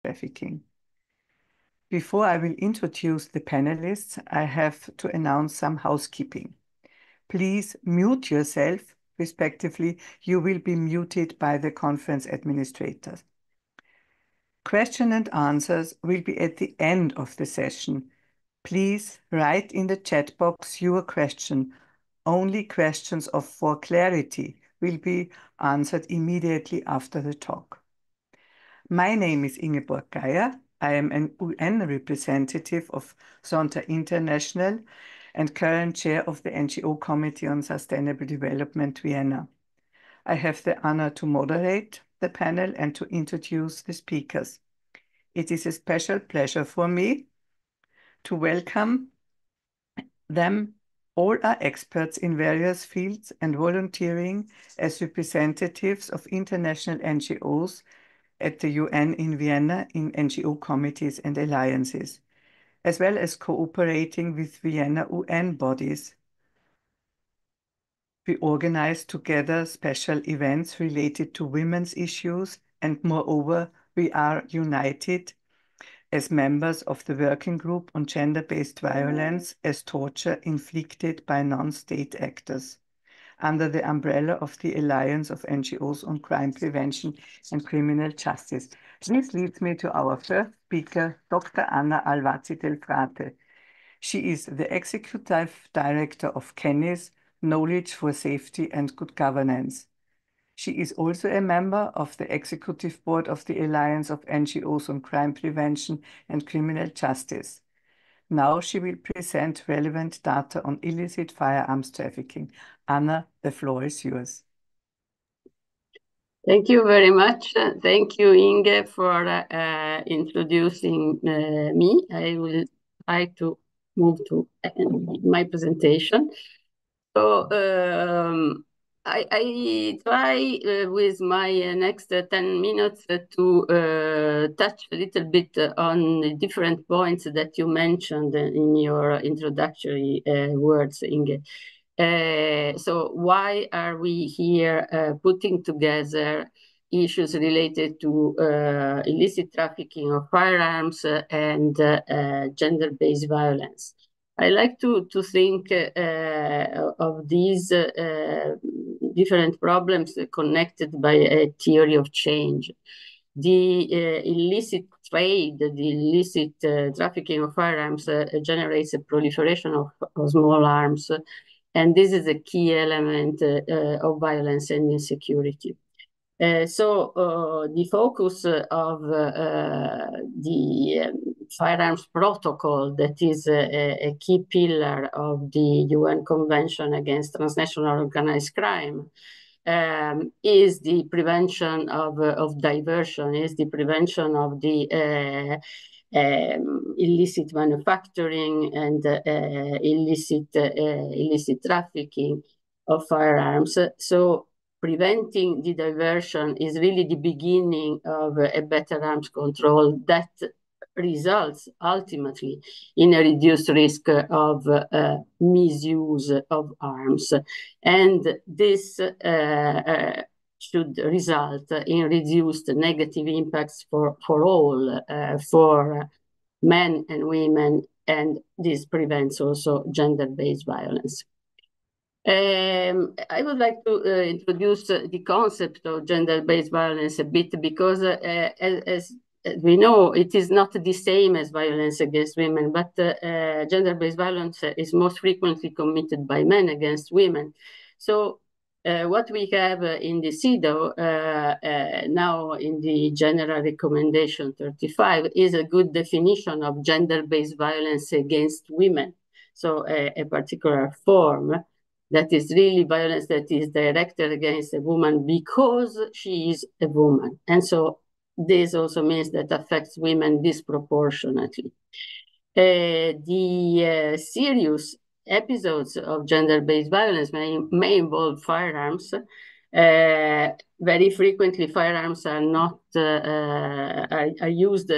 trafficking. Before I will introduce the panelists, I have to announce some housekeeping. Please mute yourself, respectively. You will be muted by the conference administrator. Question and answers will be at the end of the session. Please write in the chat box your question. Only questions for clarity will be answered immediately after the talk. My name is Ingeborg Geier. I am an UN representative of Zonta International and current chair of the NGO Committee on Sustainable Development Vienna. I have the honor to moderate the panel and to introduce the speakers. It is a special pleasure for me to welcome them. All are experts in various fields and volunteering as representatives of international NGOs at the UN in Vienna in NGO committees and alliances, as well as cooperating with Vienna UN bodies. We organize together special events related to women's issues, and moreover, we are united as members of the Working Group on Gender-Based Violence as Torture Inflicted by Non-State Actors, under the umbrella of the Alliance of NGOs on Crime Prevention and Criminal Justice. This leads me to our first speaker, Dr. Anna Alvazzi del Frate. She is the Executive Director of KENIS, Knowledge for Safety and Good Governance. She is also a member of the Executive Board of the Alliance of NGOs on Crime Prevention and Criminal Justice. Now she will present relevant data on illicit firearms trafficking. Anna, the floor is yours. Thank you very much. Thank you, Inge, for introducing me. I will try to move to my presentation. So I try with my next 10 minutes to touch a little bit on the different points that you mentioned in your introductory words, Inge. So why are we here putting together issues related to illicit trafficking of firearms and gender-based violence? I like to think of these different problems connected by a theory of change. The illicit trade, the illicit trafficking of firearms generates a proliferation of small arms, and this is a key element of violence and insecurity. So the focus of the firearms protocol, that is a key pillar of the UN Convention Against Transnational Organized Crime, is the prevention of diversion, is the prevention of the illicit manufacturing and illicit trafficking of firearms. So preventing the diversion is really the beginning of a better arms control that results ultimately in a reduced risk of misuse of arms. And this should result in reduced negative impacts for all, for men and women, and this prevents also gender-based violence. I would like to introduce the concept of gender-based violence a bit, because as we know, it is not the same as violence against women, but gender-based violence is most frequently committed by men against women. So what we have in the CEDAW now in the General Recommendation 35 is a good definition of gender-based violence against women. So a particular form that is really violence that is directed against a woman because she is a woman. And so this also means that affects women disproportionately. The serious episodes of gender-based violence may involve firearms. Very frequently, firearms are not are used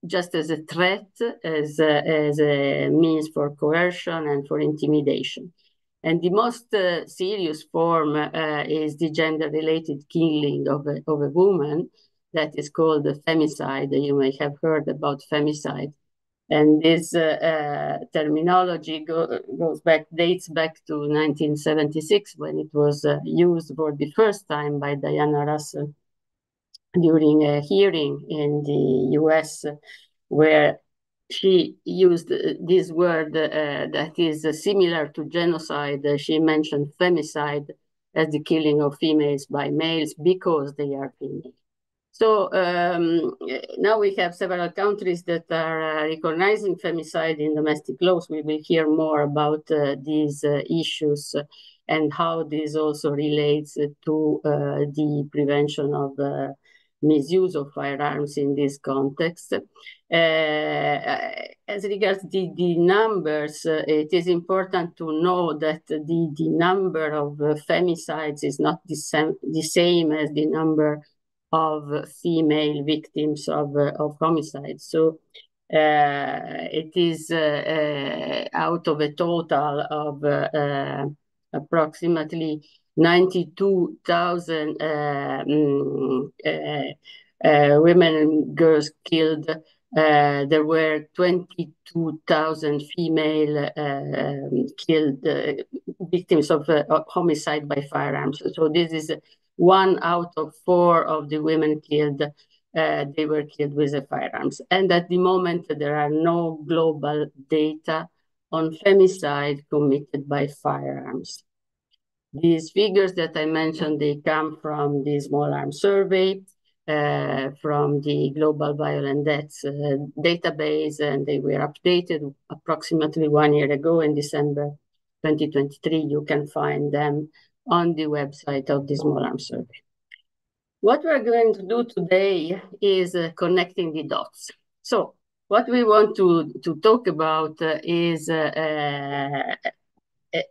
just as a threat, as a means for coercion and for intimidation. And the most serious form is the gender-related killing of a woman, that is called the femicide. You may have heard about femicide. And this terminology dates back to 1976, when it was used for the first time by Diana Russell during a hearing in the US, where she used this word that is similar to genocide. She mentioned femicide as the killing of females by males because they are female. So now we have several countries that are recognizing femicide in domestic laws. We will hear more about these issues and how this also relates to the prevention of misuse of firearms in this context. As regards the numbers, it is important to know that the number of femicides is not the same as the number of female victims of homicide. So it is out of a total of approximately 92,000 women and girls killed. There were 22,000 female killed victims of homicide by firearms. So this is 1 out of 4 of the women killed. They were killed with firearms. And at the moment, there are no global data on femicide committed by firearms. These figures that I mentioned, they come from the Small Arms Survey, from the Global Violent Deaths database, and they were updated approximately 1 year ago in December 2023. You can find them on the website of the Small Arms Survey. What we're going to do today is connecting the dots. So what we want to talk about is an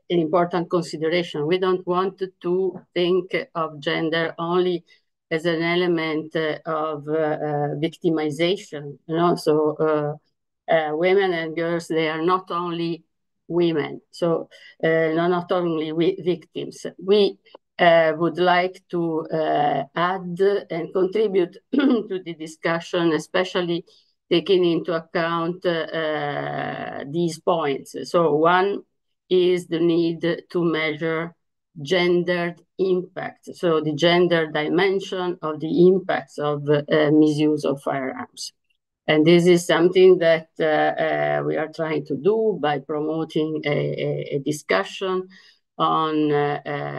important consideration. We don't want to think of gender only as an element of victimization. You know? So women and girls, they are not only women, so not only victims. We would like to add and contribute to the discussion, especially taking into account these points. So one is the need to measure gendered impact, so the gender dimension of the impacts of misuse of firearms. And this is something that we are trying to do by promoting a discussion on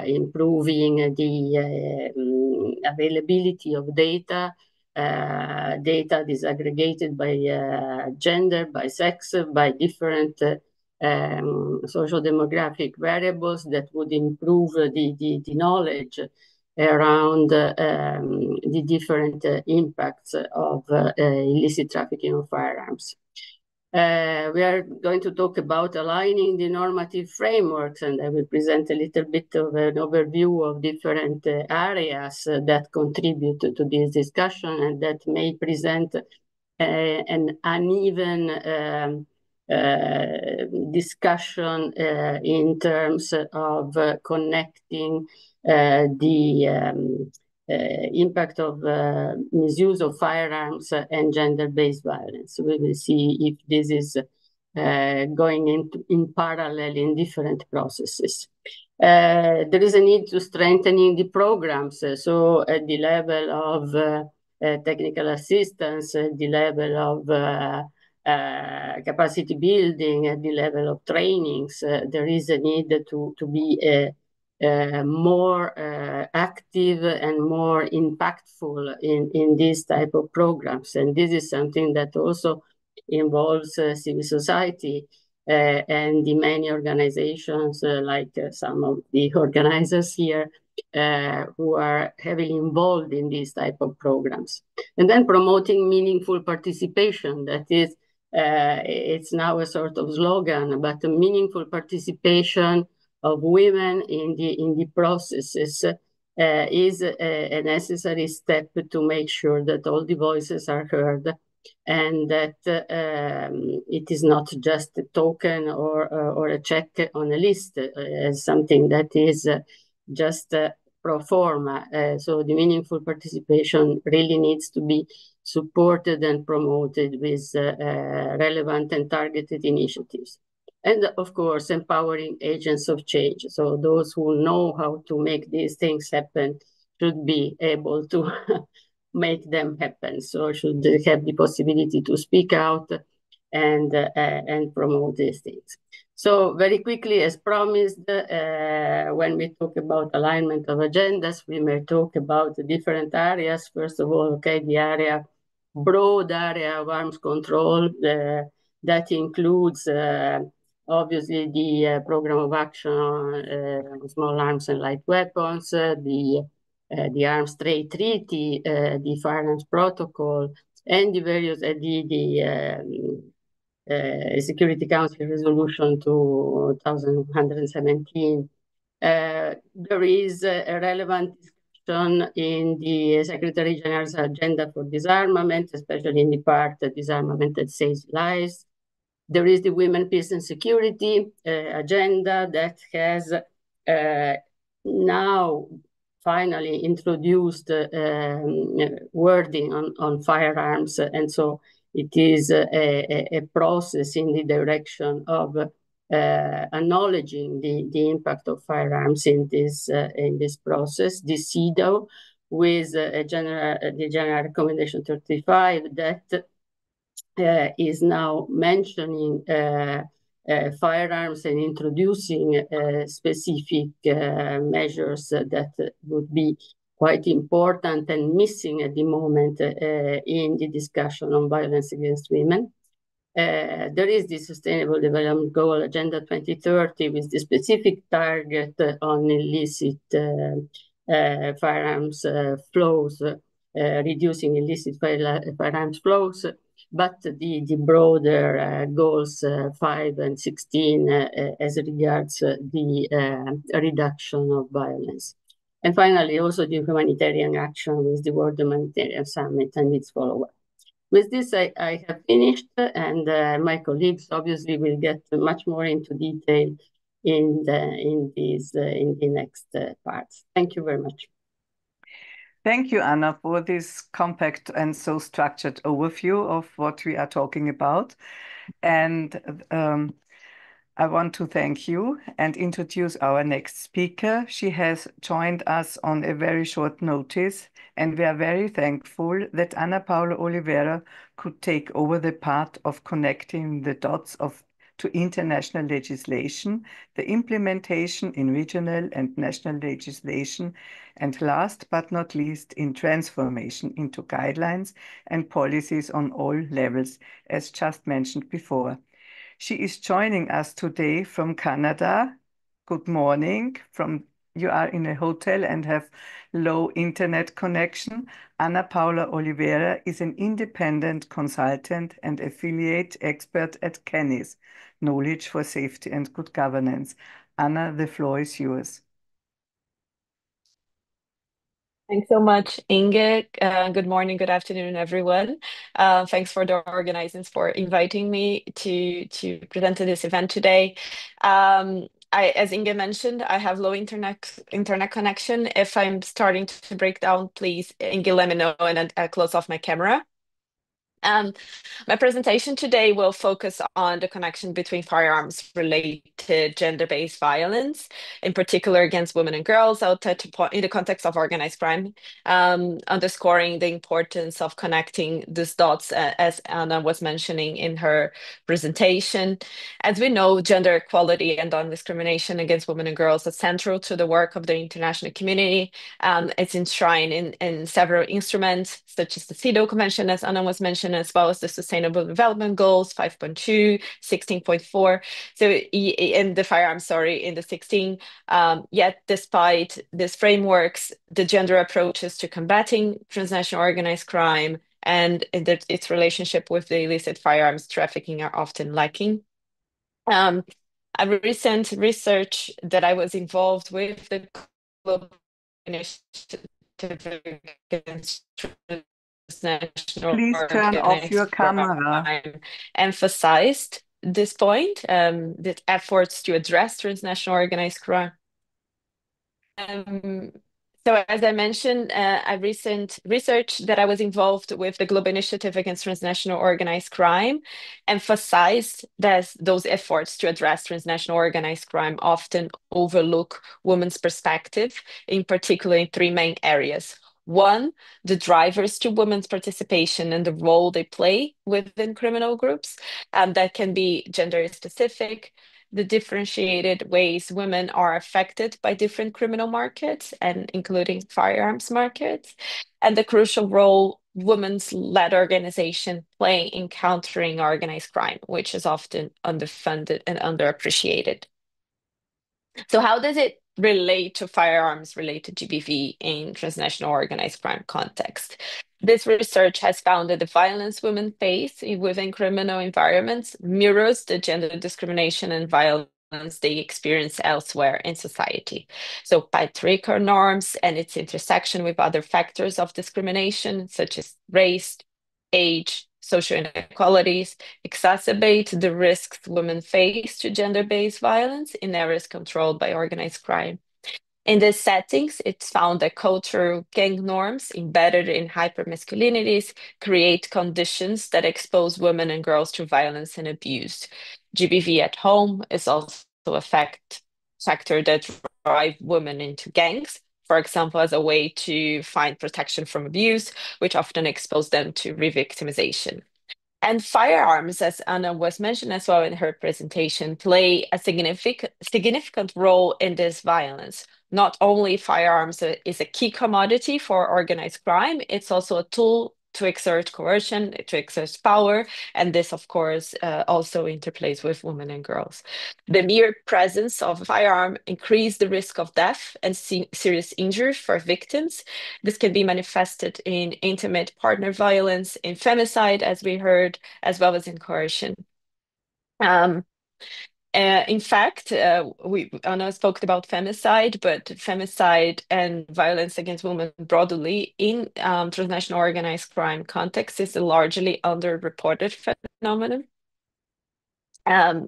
improving the availability of data disaggregated by gender, by sex, by different social demographic variables that would improve the knowledge around the different impacts of illicit trafficking of firearms. We are going to talk about aligning the normative frameworks, and I will present a little bit of an overview of different areas that contribute to this discussion and that may present an uneven discussion in terms of connecting the impact of misuse of firearms and gender-based violence. We will see if this is going in parallel in different processes. There is a need to strengthening the programs. So at the level of technical assistance, at the level of capacity building, at the level of trainings, there is a need to be more active and more impactful in these type of programs. And this is something that also involves civil society and the many organizations like some of the organizers here who are heavily involved in these type of programs. And then promoting meaningful participation. That is, it's now a sort of slogan, but a meaningful participation of women in the processes is a necessary step to make sure that all the voices are heard and that it is not just a token or a check on a list as something that is just pro forma. So the meaningful participation really needs to be supported and promoted with relevant and targeted initiatives. And of course, empowering agents of change. So those who know how to make these things happen should be able to make them happen. So should have the possibility to speak out and promote these things. So very quickly, as promised, when we talk about alignment of agendas, we may talk about the different areas. First of all, okay, the broad area of arms control that includes obviously the program of action on small arms and light weapons, the Arms Trade Treaty, the Firearms Protocol, and the various Security Council Resolution 2117. There is a relevant discussion in the Secretary General's agenda for disarmament, especially in the part disarmament that saves lives. There is the Women, Peace and Security agenda that has now finally introduced wording on firearms. And so it is a process in the direction of acknowledging the impact of firearms in this process. The CEDAW with the General Recommendation 35 that is now mentioning firearms and introducing specific measures that would be quite important and missing at the moment in the discussion on violence against women. There is the Sustainable Development Goal Agenda 2030 with the specific target on illicit firearms flows, reducing illicit firearms flows, but the broader goals 5 and 16 as regards the reduction of violence. And finally, also the humanitarian action with the World Humanitarian Summit and its follow-up. With this, I have finished, and my colleagues obviously will get much more into detail in the next parts. Thank you very much. Thank you, Anna, for this compact and so structured overview of what we are talking about. And I want to thank you and introduce our next speaker. She has joined us on a very short notice, and we are very thankful that Ana Paula Oliveira could take over the part of connecting the dots to international legislation, the implementation in regional and national legislation, and last but not least, in transformation into guidelines and policies on all levels, as just mentioned before. She is joining us today from Canada. Good morning. You are in a hotel and have low internet connection. Ana Paula Oliveira is an independent consultant and affiliate expert at CANIS, Knowledge for Safety and Good Governance. Anna, the floor is yours. Thanks so much, Inge. Good morning, good afternoon, everyone. Thanks for the organizers for inviting me to present at this event today. As Inge mentioned, I have low internet connection. If I'm starting to break down, please, Inge, let me know and I'll close off my camera. My presentation today will focus on the connection between firearms-related gender-based violence, in particular against women and girls, in the context of organized crime, underscoring the importance of connecting these dots, as Anna was mentioning in her presentation. As we know, gender equality and non-discrimination against women and girls is central to the work of the international community. It's enshrined in several instruments, such as the CEDAW Convention, as Anna was mentioning, as well as the Sustainable Development Goals 5.2, 16.4. So in the firearms, in the 16. Yet, despite these frameworks, the gender approaches to combating transnational organized crime and its relationship with the illicit firearms trafficking are often lacking. A recent research that I was involved with, the Global Initiative Against Please turn off your camera. Emphasized this point, the efforts to address transnational organized crime. So as I mentioned, a recent research that I was involved with the Global Initiative Against Transnational Organized Crime emphasized that those efforts to address transnational organized crime often overlook women's perspective, in particular in three main areas. One, the drivers to women's participation and the role they play within criminal groups. That can be gender specific, the differentiated ways women are affected by different criminal markets, and including firearms markets, and the crucial role women's led organization play in countering organized crime, which is often underfunded and underappreciated. So how does it relate to firearms related GBV in transnational organized crime context? This research has found that the violence women face within criminal environments mirrors the gender discrimination and violence they experience elsewhere in society. So patriarchal norms and its intersection with other factors of discrimination, such as race, age, social inequalities, exacerbate the risks women face to gender-based violence in areas controlled by organized crime. In these settings, it's found that cultural gang norms embedded in hypermasculinities create conditions that expose women and girls to violence and abuse. GBV at home is also a factor that drive women into gangs, for example, as a way to find protection from abuse, which often expose them to re-victimization. And firearms, as Anna was mentioned as well in her presentation, play a significant role in this violence. Not only firearms is a key commodity for organized crime, it's also a tool to exert coercion, to exert power, and this, of course, also interplays with women and girls. The mere presence of a firearm increases the risk of death and serious injury for victims. This can be manifested in intimate partner violence, in femicide, as we heard, as well as in coercion. In fact, Anna spoke about femicide, but femicide and violence against women broadly in transnational organized crime context is a largely underreported phenomenon.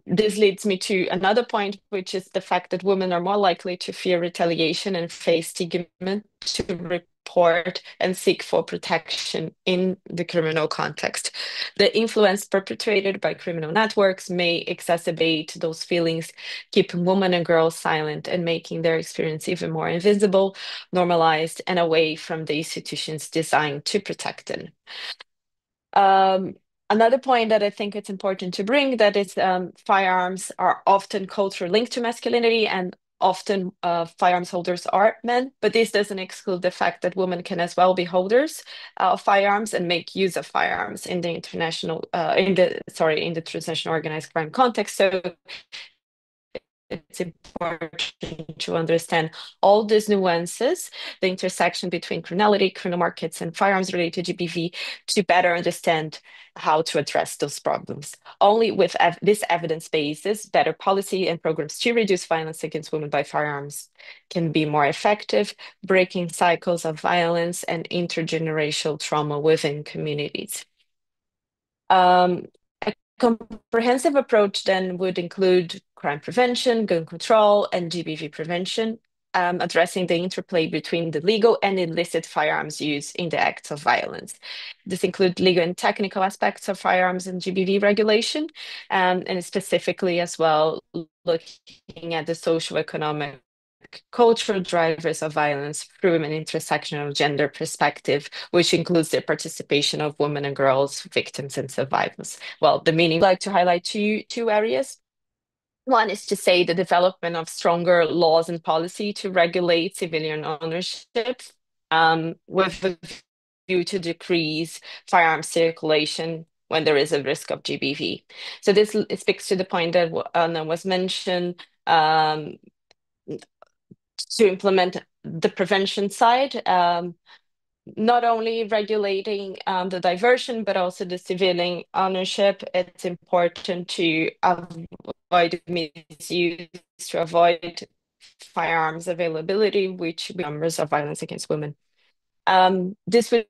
This leads me to another point, which is the fact that women are more likely to fear retaliation and face stigma to report and seek for protection in the criminal context. The influence perpetrated by criminal networks may exacerbate those feelings, keeping women and girls silent and making their experience even more invisible, normalized, and away from the institutions designed to protect them. Another point that I think it's important to bring that is firearms are often culturally linked to masculinity, and often firearms holders are men, but this doesn't exclude the fact that women can as well be holders of firearms and make use of firearms in the in the transnational organized crime context. So it's important to understand all these nuances, the intersection between criminality, criminal markets, and firearms related to GBV to better understand how to address those problems. Only with this evidence basis, better policy and programs to reduce violence against women by firearms can be more effective, breaking cycles of violence and intergenerational trauma within communities. A comprehensive approach then would include crime prevention, gun control, and GBV prevention, addressing the interplay between the legal and illicit firearms use in the acts of violence. This includes legal and technical aspects of firearms and GBV regulation, and specifically as well looking at the socio-economic cultural drivers of violence through an intersectional gender perspective, which includes the participation of women and girls, victims and survivors. Well, the meaning I'd like to highlight two areas. One is to say the development of stronger laws and policy to regulate civilian ownership with a view to decrease firearm circulation when there is a risk of GBV. So this speaks to the point that Anna was mentioned, to implement the prevention side, not only regulating the diversion, but also the civilian ownership. It's important to avoid misuse, to avoid firearms availability, which numbers of violence against women. This would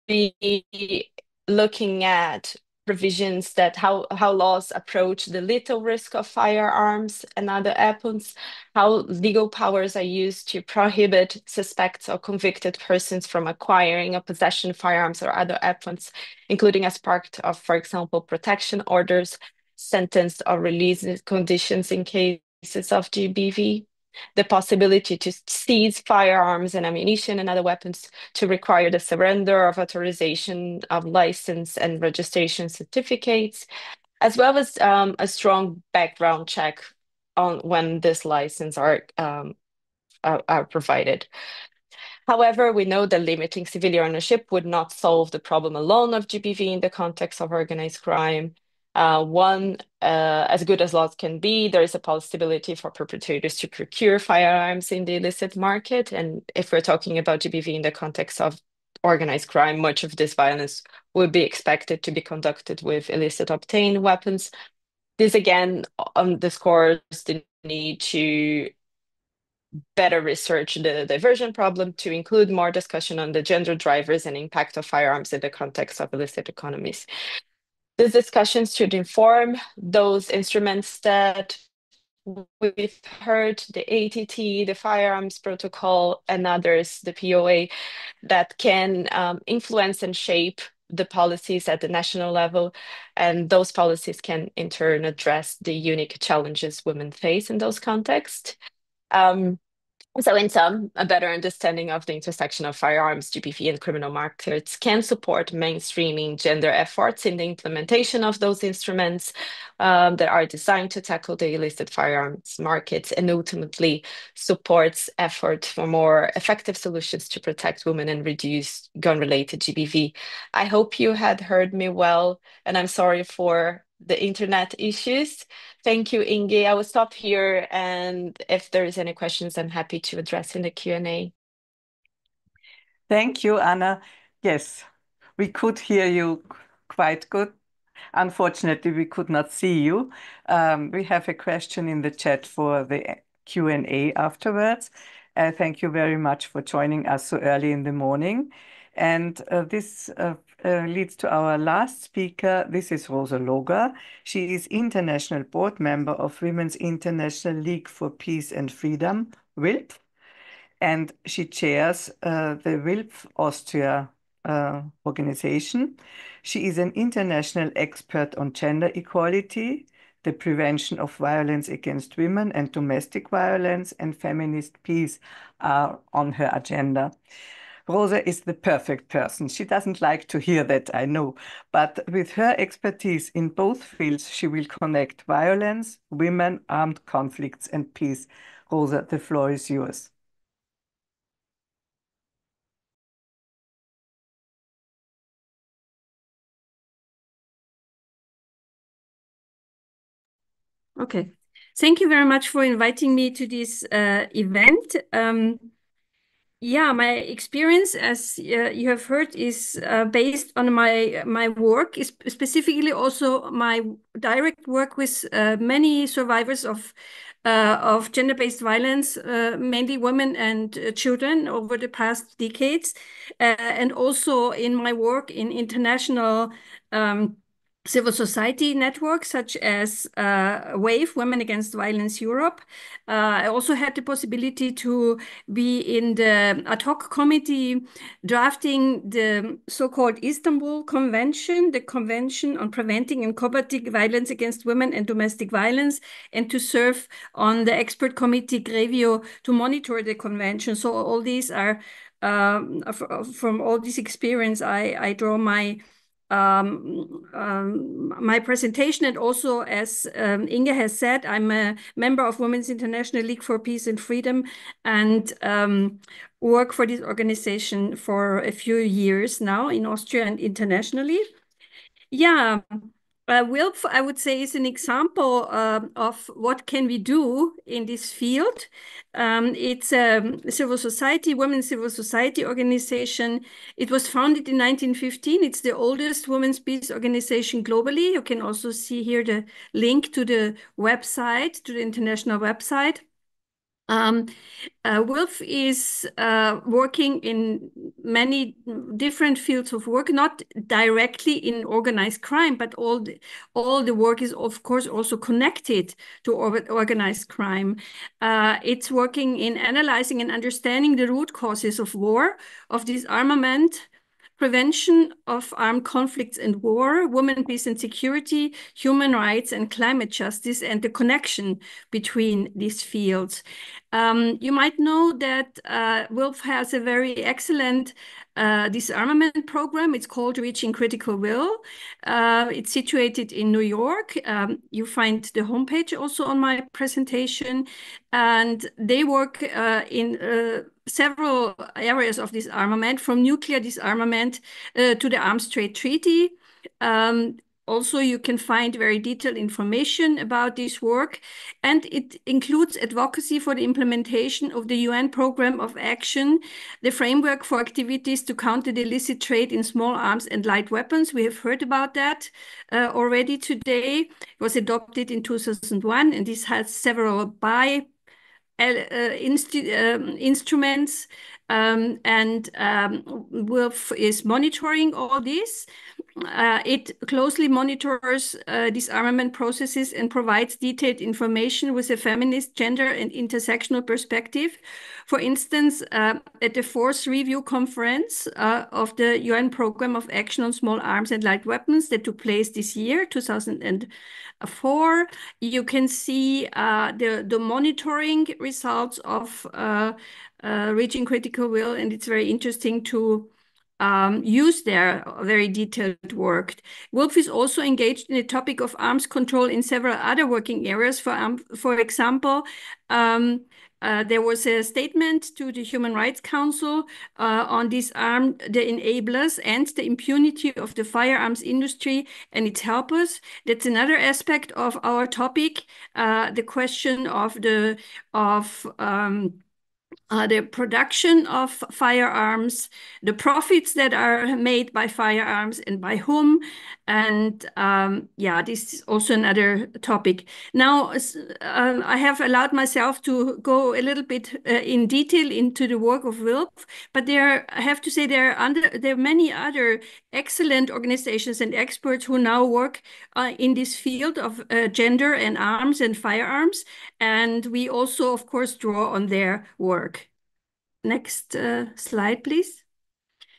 be looking at provisions that how laws approach the lethal risk of firearms and other weapons, how legal powers are used to prohibit suspects or convicted persons from acquiring or possession firearms or other weapons, including as part of, for example, protection orders, sentence or release conditions in cases of GBV, the possibility to seize firearms and ammunition and other weapons, to require the surrender of authorization of license and registration certificates, as well as a strong background check on when this license are provided. However, we know that limiting civilian ownership would not solve the problem alone of GBV in the context of organized crime. As good as laws can be, there is a possibility for perpetrators to procure firearms in the illicit market. And if we're talking about GBV in the context of organized crime, much of this violence would be expected to be conducted with illicit obtained weapons. This again underscores the need to better research the diversion problem, to include more discussion on the gender drivers and impact of firearms in the context of illicit economies. These discussions should inform those instruments that we've heard, the ATT, the Firearms Protocol, and others, the POA, that can influence and shape the policies at the national level. And those policies can in turn address the unique challenges women face in those contexts. So in sum, a better understanding of the intersection of firearms, GBV, and criminal markets can support mainstreaming gender efforts in the implementation of those instruments that are designed to tackle the illicit firearms markets, and ultimately supports effort for more effective solutions to protect women and reduce gun-related GBV. I hope you had heard me well, and I'm sorry for the internet issues. Thank you, Inge. I will stop here, and if there is any questions, I'm happy to address in the Q&A. Thank you, Anna. Yes, we could hear you quite good. Unfortunately, we could not see you. We have a question in the chat for the Q&A afterwards. Thank you very much for joining us so early in the morning. And this leads to our last speaker. This is Rosa Logar. She is International Board Member of Women's International League for Peace and Freedom, WILPF, and she chairs the WILPF Austria organization. She is an international expert on gender equality, the prevention of violence against women, and domestic violence and feminist peace are on her agenda. Rosa is the perfect person. She doesn't like to hear that, I know, but with her expertise in both fields, she will connect violence, women, armed conflicts, and peace. Rosa, the floor is yours. Okay, thank you very much for inviting me to this event. Yeah, my experience, as you have heard, is based on my work, specifically also my direct work with many survivors of gender-based violence, mainly women and children over the past decades, and also in my work in international civil society networks such as WAVE, Women Against Violence Europe. I also had the possibility to be in the ad hoc committee drafting the so-called Istanbul Convention, the Convention on Preventing and Combating Violence Against Women and Domestic Violence, and to serve on the expert committee GREVIO to monitor the convention. So all these are, from all this experience, I draw my presentation. And also, as Inge has said, I'm a member of Women's International League for Peace and Freedom, and work for this organization for a few years now in Austria and internationally. Yeah, WILPF, I would say, is an example of what can we do in this field. It's a civil society, women's civil society organization. It was founded in 1915. It's the oldest women's peace organization globally. You can also see here the link to the website, to the international website. WILPF is working in many different fields of work, not directly in organized crime, but all the work is, of course, also connected to organized crime. It's working in analyzing and understanding the root causes of war, of disarmament, prevention of armed conflicts and war, women, peace and security, human rights and climate justice, and the connection between these fields. You might know that WILPF has a very excellent disarmament program. It's called Reaching Critical Will. It's situated in New York. You find the homepage also on my presentation. And they work in several areas of disarmament, from nuclear disarmament to the Arms Trade Treaty. Also, you can find very detailed information about this work, and it includes advocacy for the implementation of the UN Program of Action, the framework for activities to counter the illicit trade in small arms and light weapons. We have heard about that already today. It was adopted in 2001, and this has several instruments, and WILPF is monitoring all this. It closely monitors disarmament processes and provides detailed information with a feminist, gender, and intersectional perspective. For instance, at the 4th Review Conference of the UN Program of Action on Small Arms and Light Weapons that took place this year, 2004, you can see the monitoring results of Reaching Critical Will, and it's very interesting to use their very detailed work. WILPF is also engaged in the topic of arms control in several other working areas. For example, there was a statement to the Human Rights Council on disarm the enablers and the impunity of the firearms industry and its helpers. That's another aspect of our topic, the question of the production of firearms, the profits that are made by firearms and by whom. And yeah, this is also another topic. Now, I have allowed myself to go a little bit in detail into the work of WILPF, but I have to say there are many other excellent organizations and experts who now work in this field of gender and arms and firearms. And we also, of course, draw on their work. Next slide, please.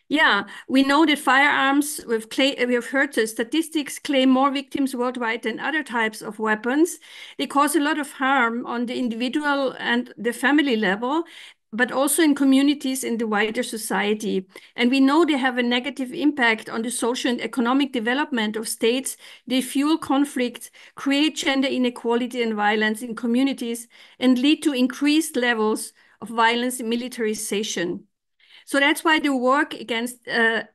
Yeah, we know that firearms, we have heard the statistics, claim more victims worldwide than other types of weapons. They cause a lot of harm on the individual and the family level, but also in communities in the wider society. And we know they have a negative impact on the social and economic development of states. They fuel conflict, create gender inequality and violence in communities, and lead to increased levels of violence and militarization. So that's why the work against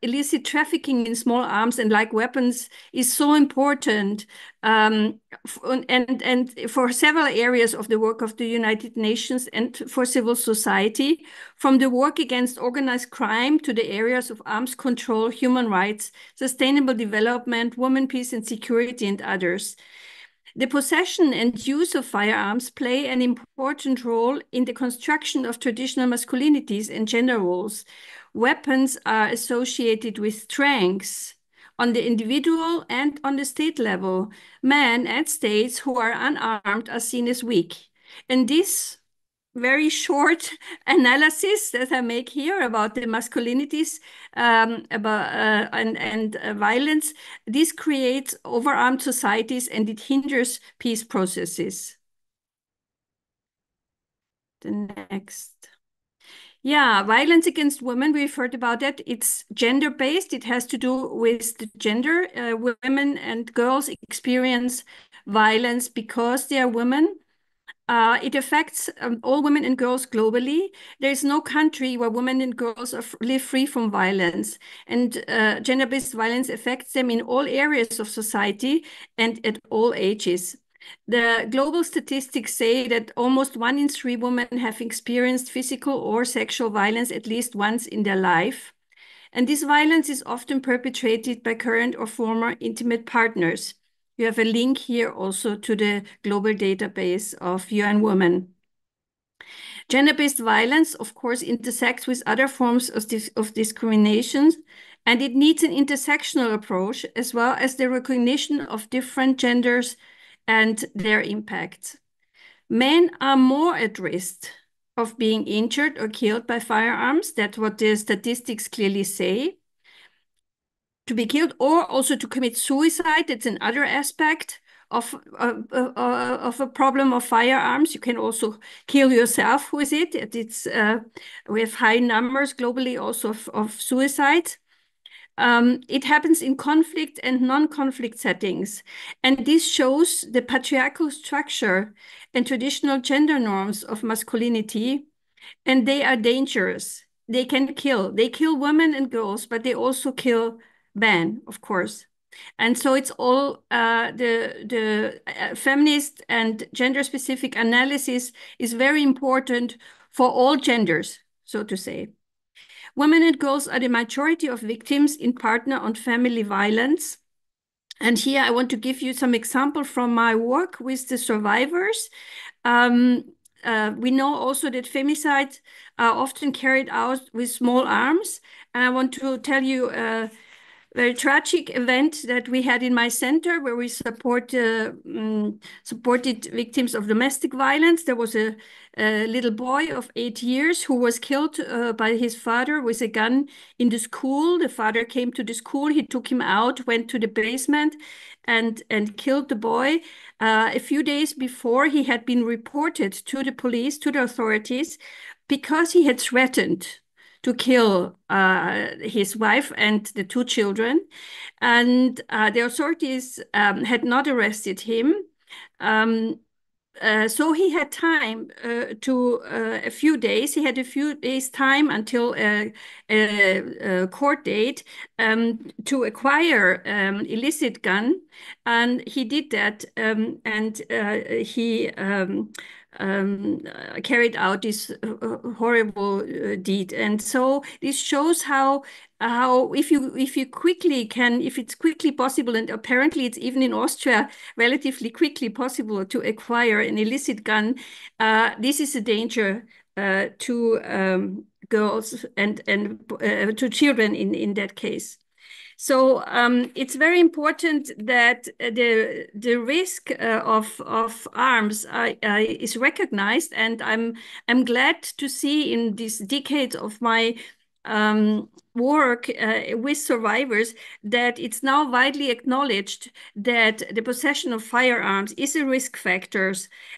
illicit trafficking in small arms and light weapons is so important, and for several areas of the work of the United Nations and for civil society, from the work against organized crime to the areas of arms control, human rights, sustainable development, women, peace and security, and others. The possession and use of firearms play an important role in the construction of traditional masculinities and gender roles. Weapons are associated with strengths on the individual and on the state level. Men and states who are unarmed are seen as weak. And this very short analysis that I make here about the masculinities and violence, this creates overarmed societies and it hinders peace processes. The next. Yeah, violence against women, we've heard about that. It's gender-based. It has to do with the gender. Women and girls experience violence because they are women. It affects all women and girls globally. There is no country where women and girls live free from violence. And gender-based violence affects them in all areas of society and at all ages. The global statistics say that almost 1 in 3 women have experienced physical or sexual violence at least once in their life. And this violence is often perpetrated by current or former intimate partners. You have a link here also to the global database of UN Women. Gender-based violence, of course, intersects with other forms of discrimination, and it needs an intersectional approach as well as the recognition of different genders and their impacts. Men are more at risk of being injured or killed by firearms. That's what the statistics clearly say. To be killed or also to commit suicide, that's another aspect of a problem of firearms. You can also kill yourself with it. We have high numbers globally also of suicide. It happens in conflict and non-conflict settings. And this shows the patriarchal structure and traditional gender norms of masculinity, and they are dangerous. They can kill. They kill women and girls, but they also kill men, of course. And so it's all the feminist and gender-specific analysis is very important for all genders, so to say. Women and girls are the majority of victims in partner and family violence. And here I want to give you some example from my work with the survivors. We know also that femicides are often carried out with small arms. And I want to tell you a very tragic event that we had in my center where we supported victims of domestic violence. There was a little boy of 8 years who was killed by his father with a gun in the school. The father came to the school, he took him out, went to the basement and killed the boy. A few days before, he had been reported to the police, to the authorities, because he had threatened to kill his wife and the 2 children. And the authorities had not arrested him. So he had time a few days. He had a few days time until a court date to acquire illicit gun, and he did that, and he carried out this horrible deed. And so this shows how if you quickly can, if it's quickly possible, and apparently it's even in Austria relatively quickly possible to acquire an illicit gun, this is a danger to girls and to children in that case. So it's very important that the risk of arms is recognized, and I'm glad to see in these decades of my work with survivors that it's now widely acknowledged that the possession of firearms is a risk factor,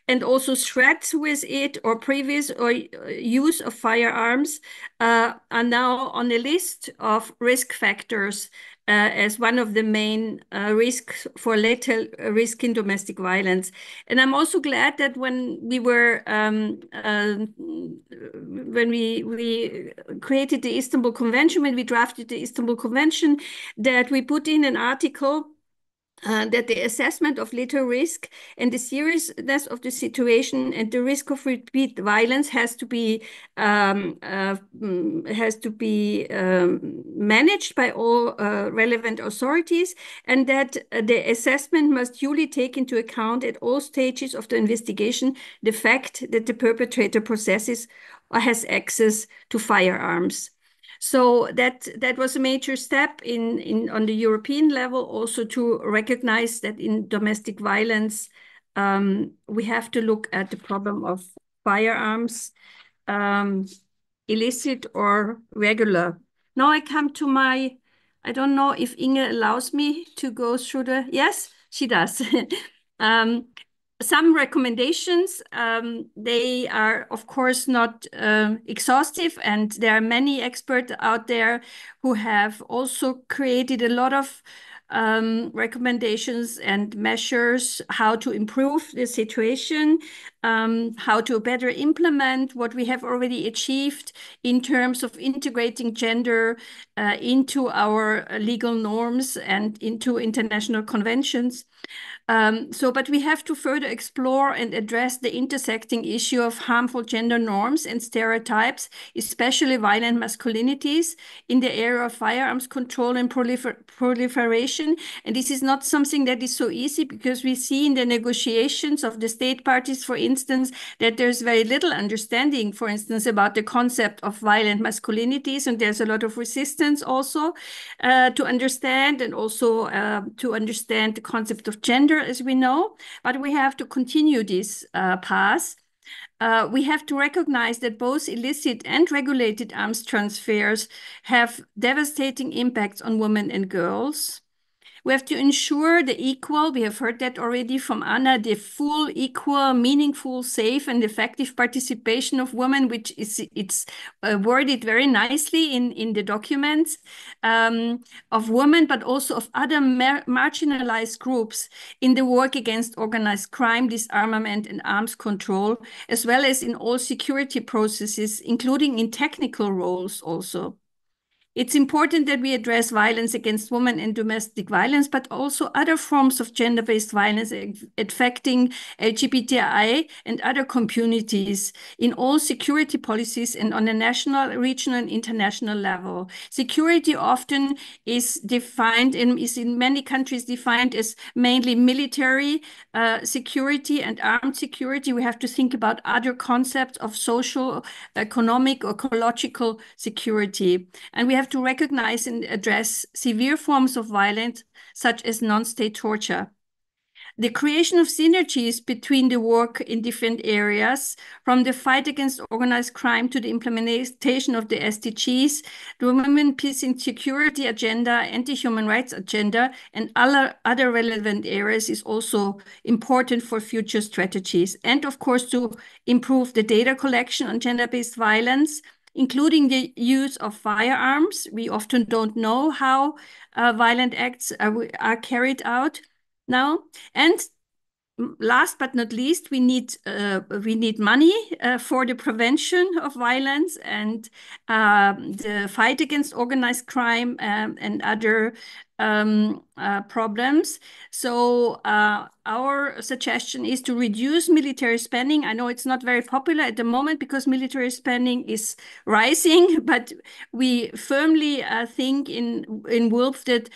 and also threats with it or previous or use of firearms are now on the list of risk factors as one of the main risks for lethal risk in domestic violence. And I'm also glad that when we were when we created the Istanbul Convention, when we drafted the Istanbul Convention, that we put in an article that the assessment of lethal risk and the seriousness of the situation and the risk of repeat violence has to be managed by all relevant authorities, and that the assessment must duly take into account at all stages of the investigation the fact that the perpetrator possesses or has access to firearms. So that was a major step on the European level, also to recognize that in domestic violence, we have to look at the problem of firearms, illicit or regular. Now I come to I don't know if Inge allows me to go through yes, she does. Some recommendations, they are of course not exhaustive, and there are many experts out there who have also created a lot of recommendations and measures how to improve the situation, how to better implement what we have already achieved in terms of integrating gender into our legal norms and into international conventions. But we have to further explore and address the intersecting issue of harmful gender norms and stereotypes, especially violent masculinities, in the area of firearms control and proliferation. And this is not something that is so easy, because we see in the negotiations of the state parties, for instance, that there's very little understanding, for instance, about the concept of violent masculinities, and there's a lot of resistance also to understand, and also to understand the concept of gender, as we know. But we have to continue this path. We have to recognize that both illicit and regulated arms transfers have devastating impacts on women and girls. We have to ensure the equal, we have heard that already from Anna, the full, equal, meaningful, safe, and effective participation of women, which it's worded very nicely in the documents, of women, but also of other marginalized groups in the work against organized crime, disarmament, and arms control, as well as in all security processes, including in technical roles also. It's important that we address violence against women and domestic violence, but also other forms of gender-based violence affecting LGBTI and other communities in all security policies and on a national, regional, and international level. Security often is defined and is in many countries defined as mainly military security and armed security. We have to think about other concepts of social, economic, or ecological security. And we have to recognize and address severe forms of violence, such as non-state torture. The creation of synergies between the work in different areas, from the fight against organized crime to the implementation of the SDGs, the Women, Peace and Security agenda, anti-human rights agenda, and other relevant areas is also important for future strategies. And of course, to improve the data collection on gender-based violence, including the use of firearms. We often don't know how violent acts are carried out now. And last but not least, we need money for the prevention of violence and the fight against organized crime and other problems. So our suggestion is to reduce military spending. I know it's not very popular at the moment because military spending is rising, but we firmly think in WOLF that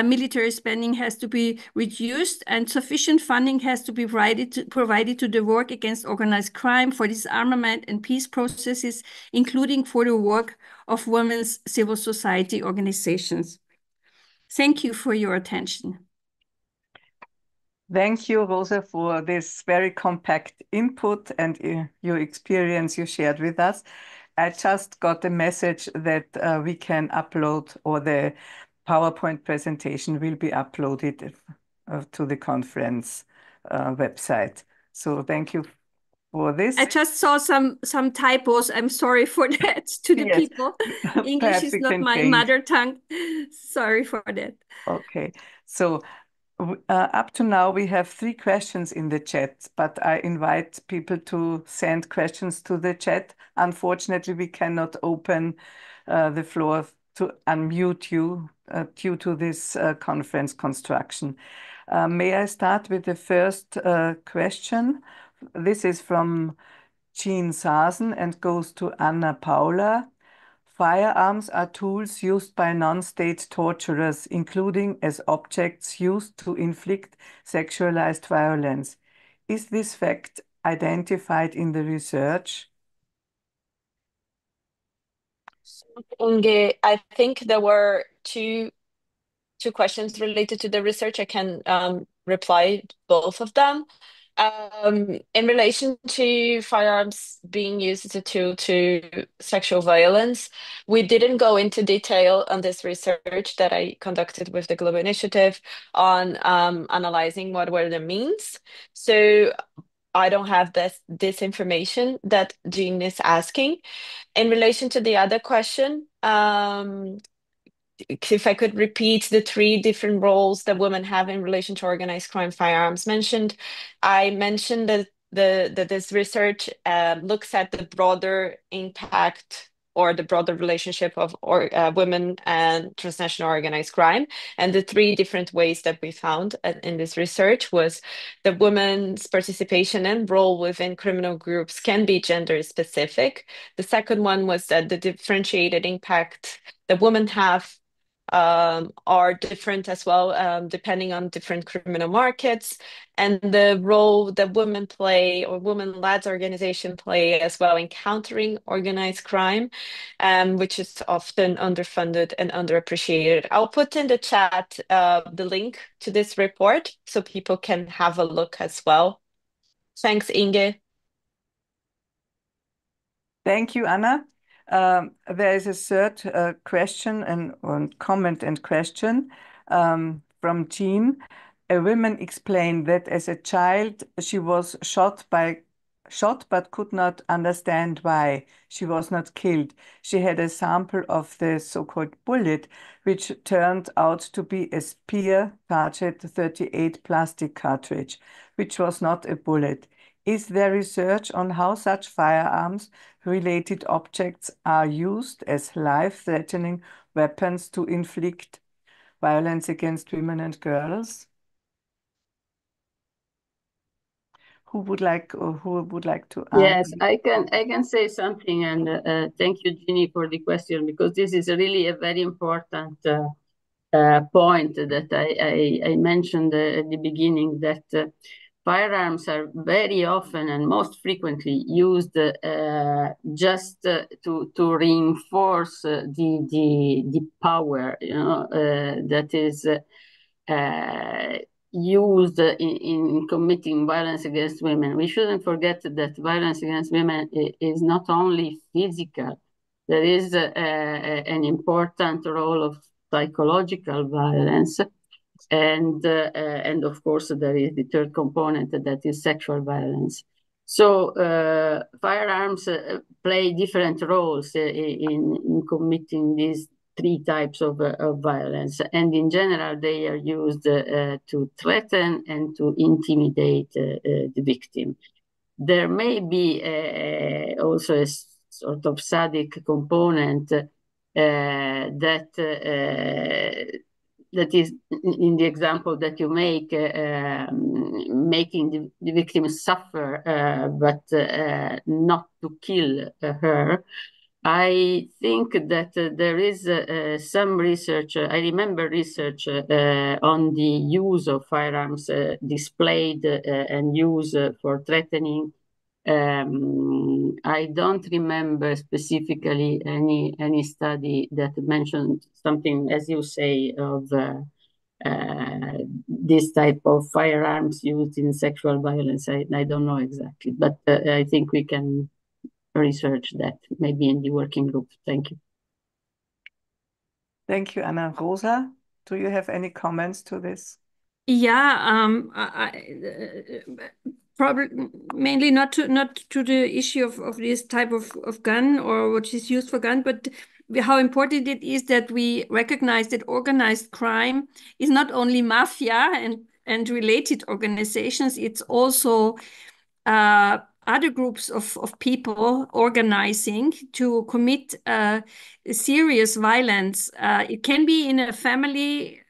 military spending has to be reduced and sufficient funding has to be provided to the work against organized crime, for disarmament and peace processes, including for the work of women's civil society organizations. Thank you for your attention. Thank you, Rosa, for this very compact input and your experience you shared with us. I just got a message that we can upload, or the PowerPoint presentation will be uploaded to the conference website. So thank you for this. I just saw some typos. I'm sorry for that to the people. English is not my mother tongue. Sorry for that. Okay. So up to now, we have 3 questions in the chat, but I invite people to send questions to the chat. Unfortunately, we cannot open the floor to unmute you due to this conference construction. May I start with the first question? This is from Jean Sarsen and goes to Anna Paula. Firearms are tools used by non-state torturers, including as objects used to inflict sexualized violence. Is this fact identified in the research? Inge, I think there were two questions related to the research. I can reply both of them. In relation to firearms being used as a tool to sexual violence, we didn't go into detail on this research that I conducted with the Global Initiative on analyzing what were the means. So I don't have this information that Jean is asking. In relation to the other question, if I could repeat the 3 different roles that women have in relation to organized crime firearms mentioned, I mentioned that this research looks at the broader impact or the broader relationship of women and transnational organized crime. And the 3 different ways that we found in this research was that women's participation and role within criminal groups can be gender specific. The second one was that the differentiated impact that women have are different as well, depending on different criminal markets, and the role that women play or women-led organization play as well in countering organized crime, which is often underfunded and underappreciated. I'll put in the chat the link to this report so people can have a look as well. Thanks, Inge. Thank you, Anna. There is a third question and comment and question from Jean. A woman explained that as a child she was shot but could not understand why she was not killed. She had a sample of the so-called bullet, which turned out to be a Speer Target 38 plastic cartridge, which was not a bullet. Is there research on how such firearms-related objects are used as life-threatening weapons to inflict violence against women and girls? Who would like to answer? Yes, I can say something, and thank you, Ginny, for the question, because this is really a very important point that I mentioned at the beginning, that firearms are very often and most frequently used just to reinforce the power, that is used in committing violence against women. We shouldn't forget that violence against women is not only physical. There is an important role of psychological violence, and of course there is the third component, that is sexual violence. So firearms play different roles in committing these three types of violence, and in general they are used to threaten and to intimidate the victim. There may be also a sort of sadistic component that is, in the example that you make, making the victim suffer, but not to kill her. I think that there is some research. I remember research on the use of firearms displayed and used for threatening. I don't remember specifically any study that mentioned something, as you say, of this type of firearms used in sexual violence. I don't know exactly, but I think we can research that maybe in the working group. Thank you. Thank you, Anna. Rosa, do you have any comments to this? Yeah, probably mainly not to the issue of this type of gun or what is used for gun, but how important it is that we recognize that organized crime is not only mafia and related organizations, it's also other groups of people organizing to commit serious violence. It can be in a family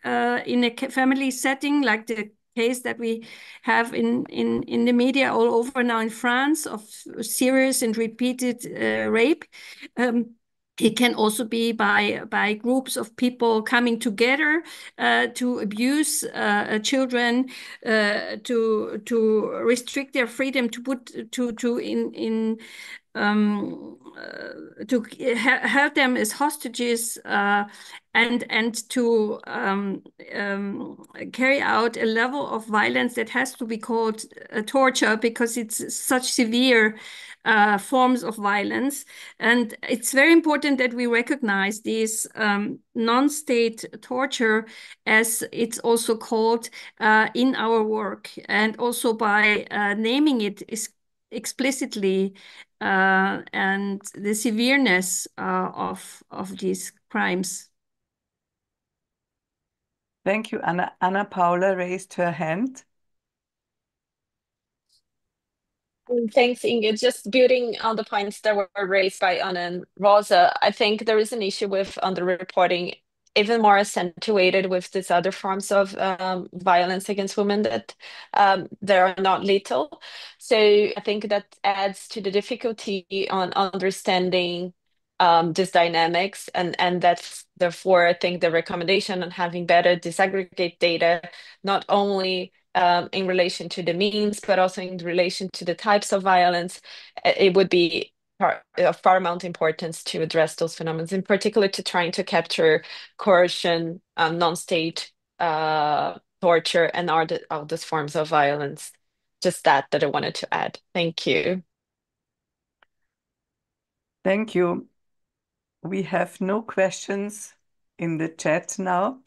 setting, like the case that we have in the media all over now in France of serious and repeated rape. It can also be by groups of people coming together to abuse children, to restrict their freedom, to put to held them as hostages, and to carry out a level of violence that has to be called torture, because it's such severe forms of violence. And it's very important that we recognize this non-state torture, as it's also called in our work, and also by naming it explicitly, and the severeness of these crimes. Thank you, Anna. Anna Paula raised her hand. Thanks, Inge. Just building on the points that were raised by Anna and Rosa, I think there is an issue with underreporting, even more accentuated with these other forms of violence against women that they are not lethal. So I think that adds to the difficulty on understanding these dynamics, and that's therefore I think the recommendation on having better disaggregate data, not only in relation to the means, but also in relation to the types of violence. It would be of paramount importance to address those phenomena, in particular to trying to capture coercion, non-state torture, and all these forms of violence. Just that I wanted to add. Thank you. Thank you. We have no questions in the chat now.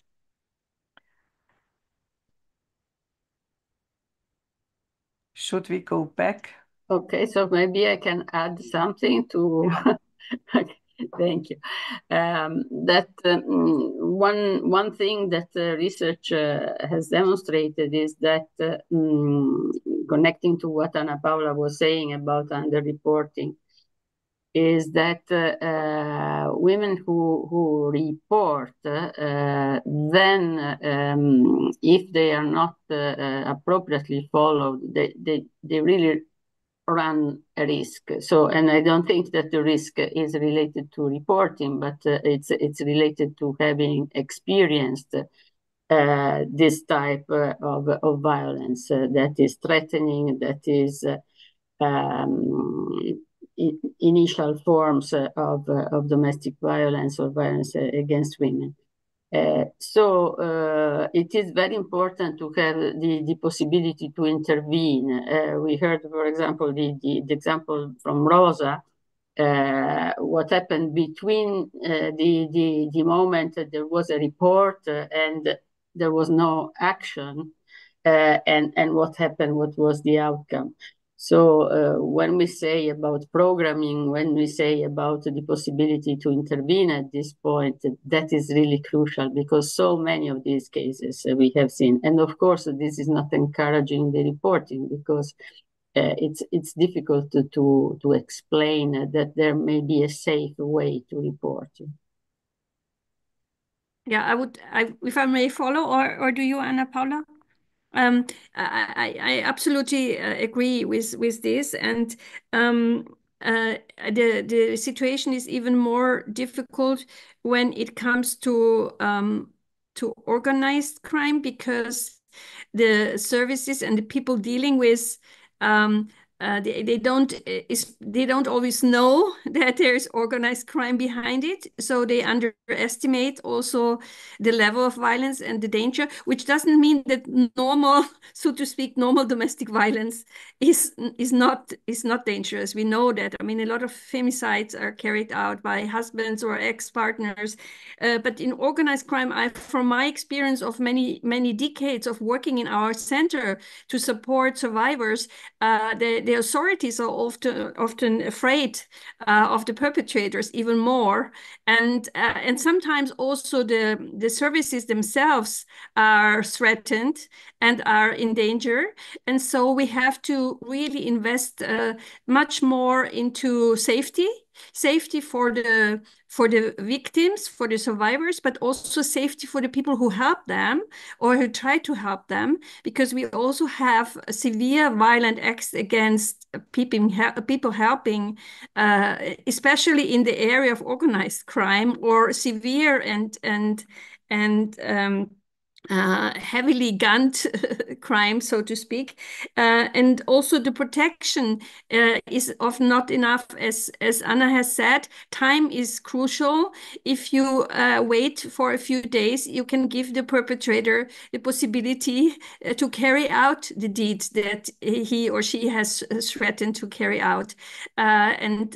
Should we go back? Okay, so maybe I can add something to. Okay, thank you. One thing that research has demonstrated is that connecting to what Anna Paula was saying about underreporting, is that women who report, then if they are not appropriately followed, they really run a risk. So, and I don't think that the risk is related to reporting, but it's related to having experienced this type of violence that is threatening, that is initial forms of domestic violence or violence against women. So it is very important to have the possibility to intervene. We heard, for example, the example from Rosa, what happened between the moment that there was a report and there was no action, and what happened, what was the outcome. So when we say about programming, when we say about the possibility to intervene at this point, that is really crucial, because so many of these cases we have seen. And of course, this is not encouraging the reporting, because it's difficult to explain that there may be a safe way to report. Yeah, if I may follow, or do you, Anna Paula? I absolutely agree with this, and the situation is even more difficult when it comes to organized crime, because the services and the people dealing with they don't always know that there is organized crime behind it, so they underestimate also the level of violence and the danger, which doesn't mean that normal, so to speak, normal domestic violence is not dangerous. We know that. I mean, a lot of femicides are carried out by husbands or ex-partners, but in organized crime, from my experience of many decades of working in our center to support survivors, the authorities are often afraid of the perpetrators even more, and sometimes also the services themselves are threatened and are in danger, and so we have to really invest much more into safety for the victims, for the survivors, but also safety for the people who help them or who try to help them, because we also have severe violent acts against people helping, especially in the area of organized crime, or severe and heavily gunned crime, so to speak, and also the protection is often not enough. As Anna has said, time is crucial. If you wait for a few days, you can give the perpetrator the possibility to carry out the deeds that he or she has threatened to carry out. And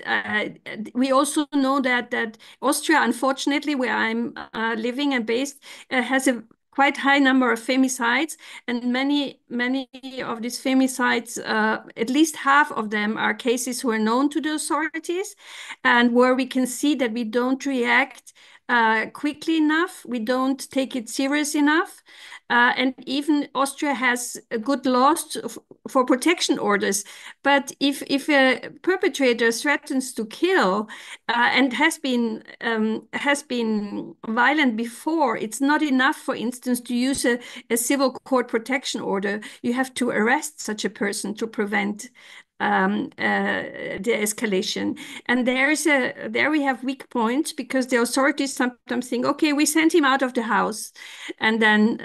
we also know that Austria, unfortunately, where I'm living and based, has a quite high number of femicides, and many of these femicides, at least half of them, are cases who are known to the authorities, and where we can see that we don't react quickly enough, we don't take it serious enough, and even Austria has good laws for protection orders. But if a perpetrator threatens to kill and has been violent before, it's not enough, for instance, to use a civil court protection order. You have to arrest such a person to prevent the escalation. And there we have weak points because the authorities sometimes think, okay, we sent him out of the house, and then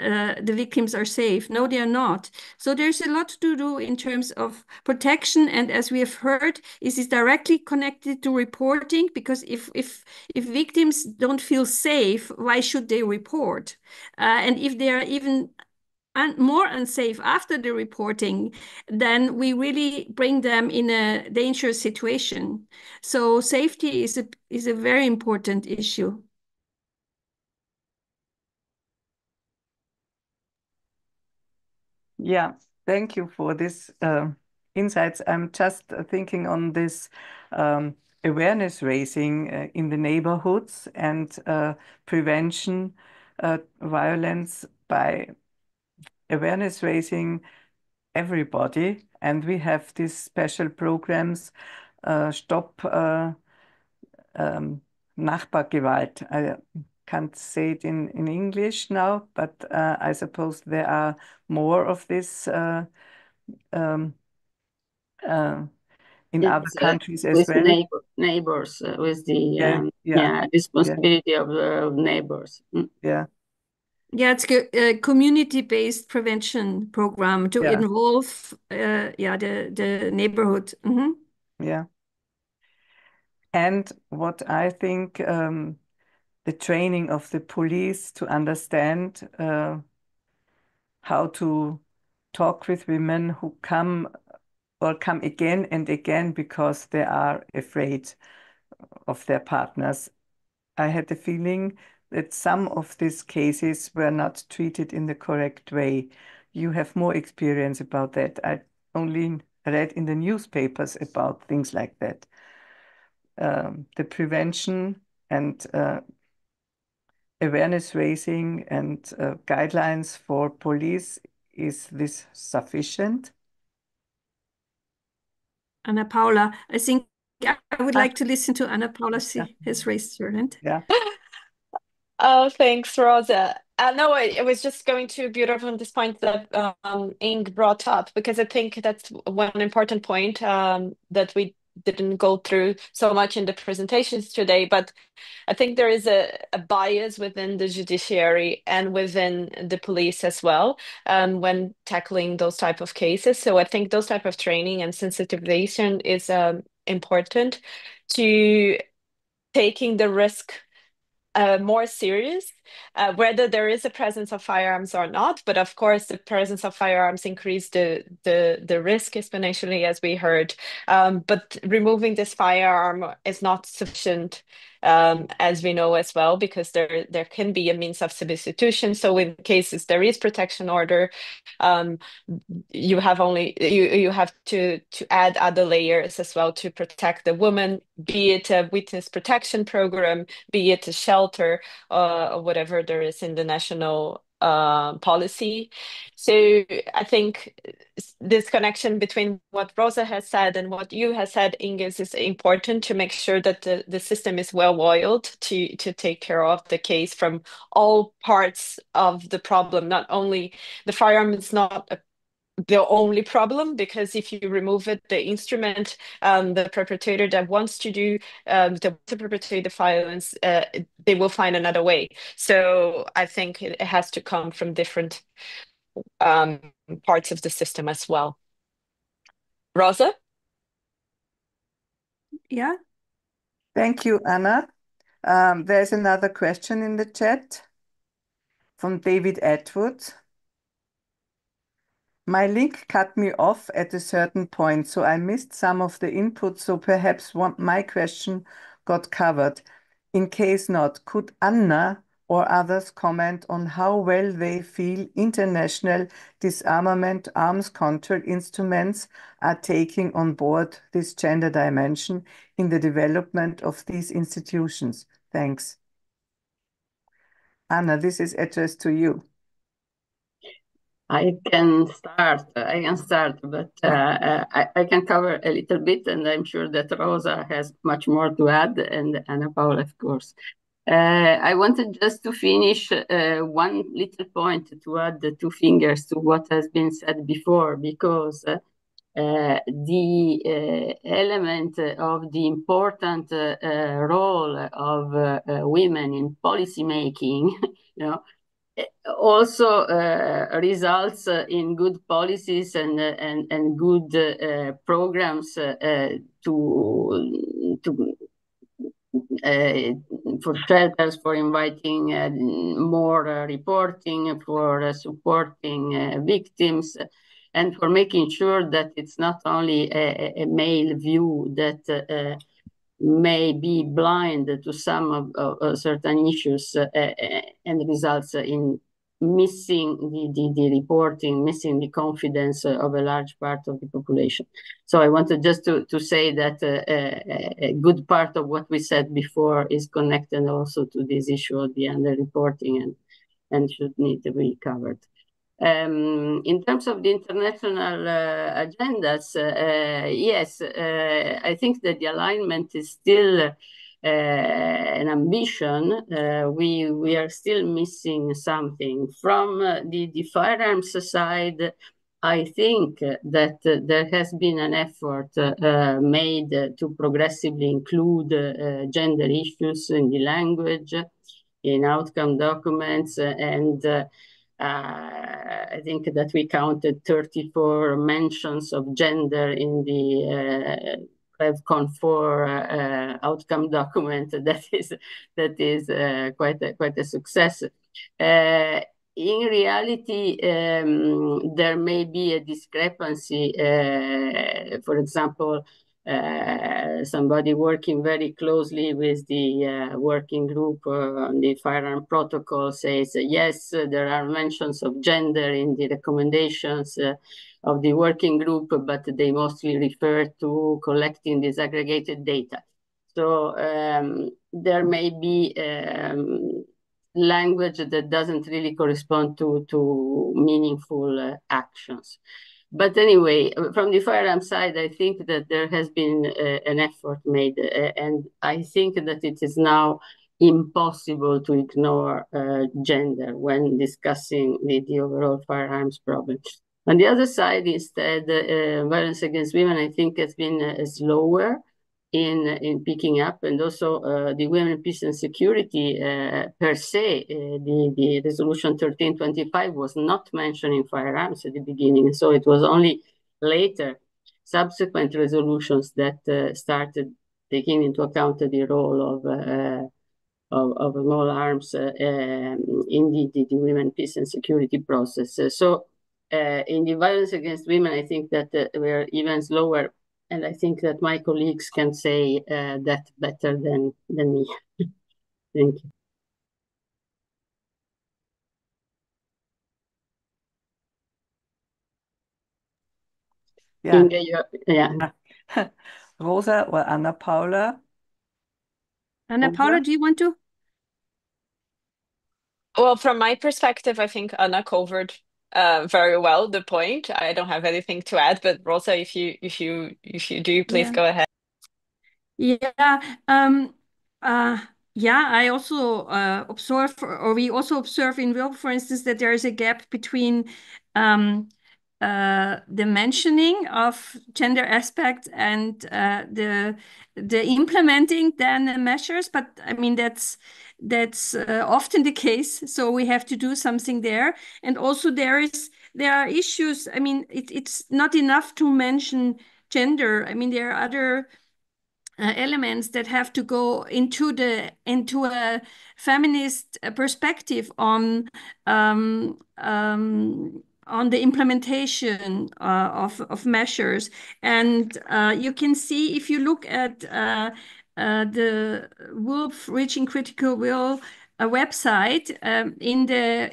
the victims are safe. No, they are not. So there's a lot to do in terms of protection, and as we have heard, is directly connected to reporting, because if victims don't feel safe, why should they report? And if they are even more unsafe after the reporting, then we really bring them in a dangerous situation. So safety is a very important issue. Yeah, thank you for this insights. I'm just thinking on this awareness raising in the neighborhoods and prevention violence by awareness raising everybody. And we have these special programs, Stop Nachbargewalt. I can't say it in English now, but I suppose there are more of this in other countries as with well. neighbors, with the Yeah. responsibility of neighbors. Yeah. Yeah, it's a community-based prevention program to involve the neighborhood. Yeah. And what I think the training of the police to understand how to talk with women who come again and again because they are afraid of their partners. I had the feeling that some of these cases were not treated in the correct way. You have more experience about that. I only read in the newspapers about things like that. The prevention and awareness raising and guidelines for police, is this sufficient? Anna Paula, I think I would like to listen to Anna Paula. She has raised her hand. Yeah. Oh, thanks, Rosa. No, I was just going to build on this point that Ing brought up, because I think that's one important point that we didn't go through so much in the presentations today. But I think there is a bias within the judiciary and within the police as well when tackling those type of cases. So I think those type of training and sensitization is important to taking the risk more serious, whether there is a presence of firearms or not. But of course, the presence of firearms increase the risk exponentially, as we heard. But removing this firearm is not sufficient, as we know as well, because there can be a means of substitution. So in cases there is protection order, you have to add other layers as well to protect the woman, be it a witness protection program, be it a shelter, or whatever there is in the national policy. So I think this connection between what Rosa has said and what you have said, Inges, is important to make sure that the system is well oiled to take care of the case from all parts of the problem. Not only the firearm is not the only problem, because if you remove it, the instrument, the perpetrator that wants to perpetrate the violence, they will find another way. So I think it has to come from different parts of the system as well. Rosa? Yeah. Thank you, Anna. There's another question in the chat from David Atwood. My link cut me off at a certain point, so I missed some of the input, so perhaps my question got covered. In case not, could Anna or others comment on how well they feel international disarmament arms control instruments are taking on board this gender dimension in the development of these institutions? Thanks. Anna, this is addressed to you. I can start, but I can cover a little bit, and I'm sure that Rosa has much more to add, and Anna Paula, of course. I wanted just to finish one little point, to add the two fingers to what has been said before, because the element of the important role of women in policy making, you know, also results in good policies and good programs for shelters, for inviting more reporting, for supporting victims, and for making sure that it's not only a male view that may be blind to some of certain issues and results in missing the reporting, missing the confidence of a large part of the population. So I wanted just to say that a good part of what we said before is connected also to this issue of the underreporting and should need to be covered. In terms of the international agendas, yes, I think that the alignment is still an ambition. We are still missing something. From the firearms side, I think that there has been an effort made to progressively include gender issues in the language, in outcome documents, and I think that we counted 34 mentions of gender in the RevCon 4 outcome document. That is quite a success. In reality, there may be a discrepancy. For example, somebody working very closely with the working group on the firearm protocol says, yes, there are mentions of gender in the recommendations of the working group, but they mostly refer to collecting disaggregated data. So there may be language that doesn't really correspond to meaningful actions. But anyway, from the firearm side, I think that there has been an effort made, and I think that it is now impossible to ignore gender when discussing the overall firearms problem. On the other side, instead, violence against women, I think, has been slower in picking up, and also the Women, Peace and Security per se, the resolution 1325 was not mentioning firearms at the beginning, so it was only later, subsequent resolutions that started taking into account the role of small arms in the Women, Peace and Security process. So in the violence against women, I think that we're even slower. And I think that my colleagues can say that better than me. Thank you. Yeah. Inge, yeah. Rosa or Anna Paula? Anna Paula, do you want to? Well, from my perspective, I think Anna covered very well the point. I don't have anything to add, but Rosa, if you do, please go ahead. Yeah. Yeah, I also observe, or we also observe in Wilk, for instance, that there is a gap between the mentioning of gender aspects and the implementing then the measures. But I mean that's often the case. So we have to do something there. And also there are issues. I mean, it's not enough to mention gender. I mean, there are other elements that have to go into a feminist perspective on the implementation of measures. And you can see, if you look at the Wolf Reaching Critical Will website, in the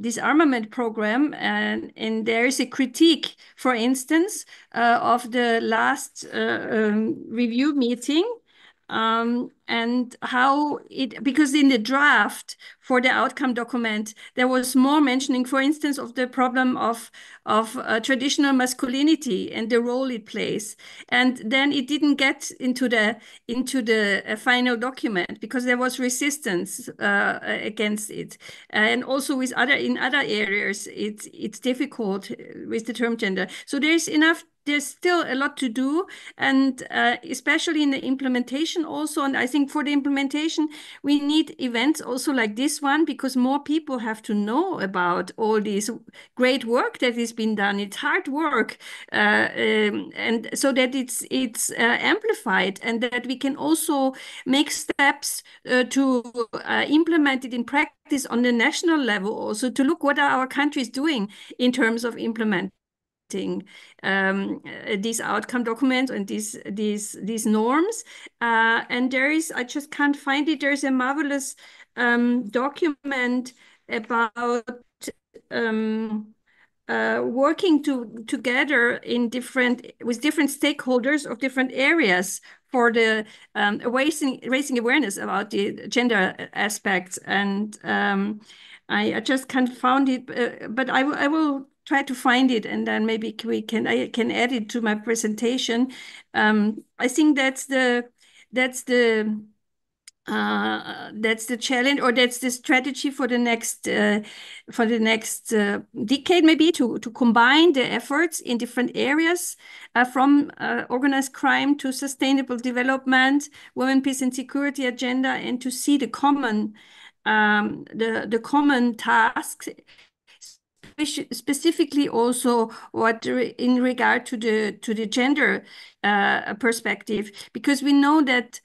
disarmament program, and there is a critique, for instance, of the last review meeting and how it, because in the draft for the outcome document, there was more mentioning, for instance, of the problem of traditional masculinity and the role it plays. And then it didn't get into the final document because there was resistance against it. And also with in other areas, it's difficult with the term gender. So there's still a lot to do, and especially in the implementation also. And I think for the implementation, we need events also like this one, because more people have to know about all this great work that has been done. It's hard work, and so that it's amplified, and that we can also make steps to implement it in practice on the national level, also to look what are our countries doing in terms of implementing these outcome documents and these norms. And I just can't find it. There's a marvelous document about working together with different stakeholders of different areas for the raising awareness about the gender aspects. And I just can't find it, but I will try to find it, and then maybe I can add it to my presentation. I think that's the challenge, or that's the strategy for the next decade, maybe to combine the efforts in different areas, from organized crime to sustainable development, women, peace and security agenda, and to see the common tasks, specifically also what in regard to the gender perspective, because we know that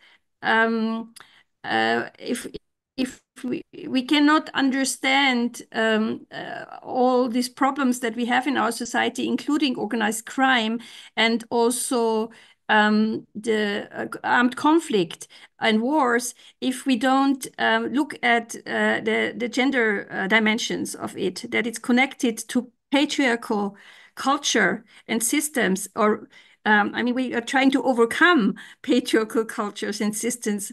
if we cannot understand all these problems that we have in our society, including organized crime and also the armed conflict and wars, if we don't look at the gender dimensions of it, that it's connected to patriarchal culture and systems, or I mean, we are trying to overcome patriarchal cultures and systems,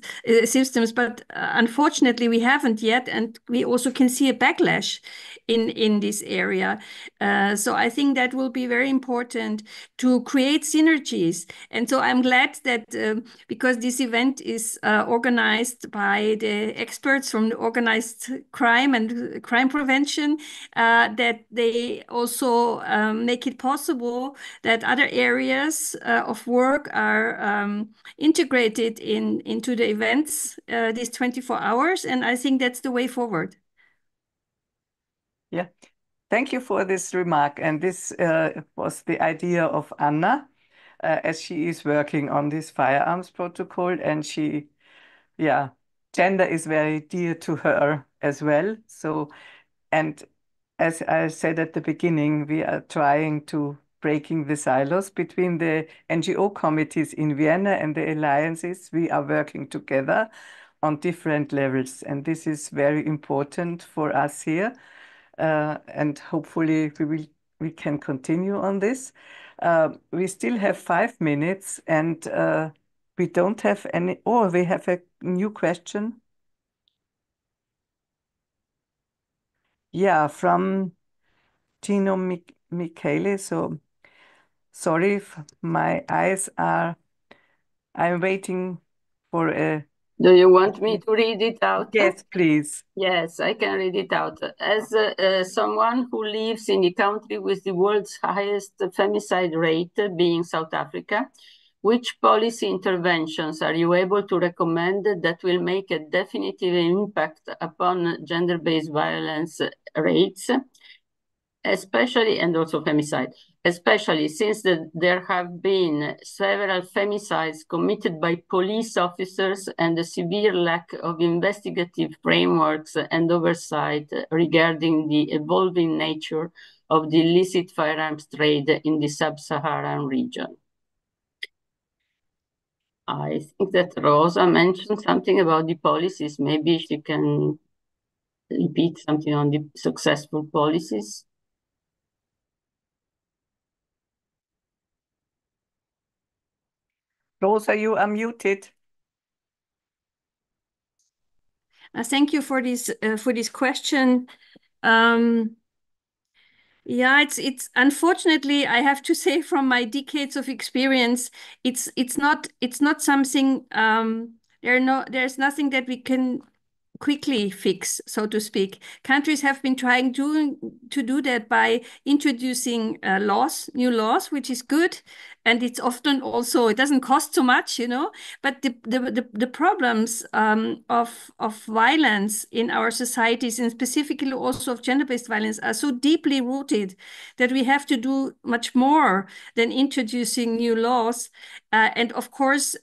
but unfortunately, we haven't yet, and we also can see a backlash in this area. So I think that will be very important to create synergies. And so I'm glad that because this event is organized by the experts from the organized crime and crime prevention, that they also make it possible that other areas of work are integrated into the events, these 24 hours. And I think that's the way forward. Yeah, thank you for this remark. And this was the idea of Anna, as she is working on this firearms protocol, and gender is very dear to her as well. So, and as I said at the beginning, we are trying to breaking the silos between the NGO committees in Vienna and the alliances. We are working together on different levels, and this is very important for us here. And hopefully we can continue on this. We still have 5 minutes, and we don't have any. Oh, we have a new question. Yeah, from Tino Michele. So sorry, my eyes are. I'm waiting for a. Do you want me to read it out? Yes, please. Yes, I can read it out. As someone who lives in the country with the world's highest femicide rate, being South Africa, which policy interventions are you able to recommend that will make a definitive impact upon gender-based violence rates, especially, and also femicide, especially since there have been several femicides committed by police officers and a severe lack of investigative frameworks and oversight regarding the evolving nature of the illicit firearms trade in the sub-Saharan region? I think that Rosa mentioned something about the policies. Maybe she can repeat something on the successful policies. Rosa, you are muted. Thank you for this question. Yeah, it's unfortunately, I have to say, from my decades of experience, it's not something, there's nothing that we can quickly fix, so to speak. Countries have been trying to do that by introducing new laws, which is good, and it's often also, it doesn't cost so much, but the problems of violence in our societies, and specifically also of gender-based violence, are so deeply rooted that we have to do much more than introducing new laws. And of course,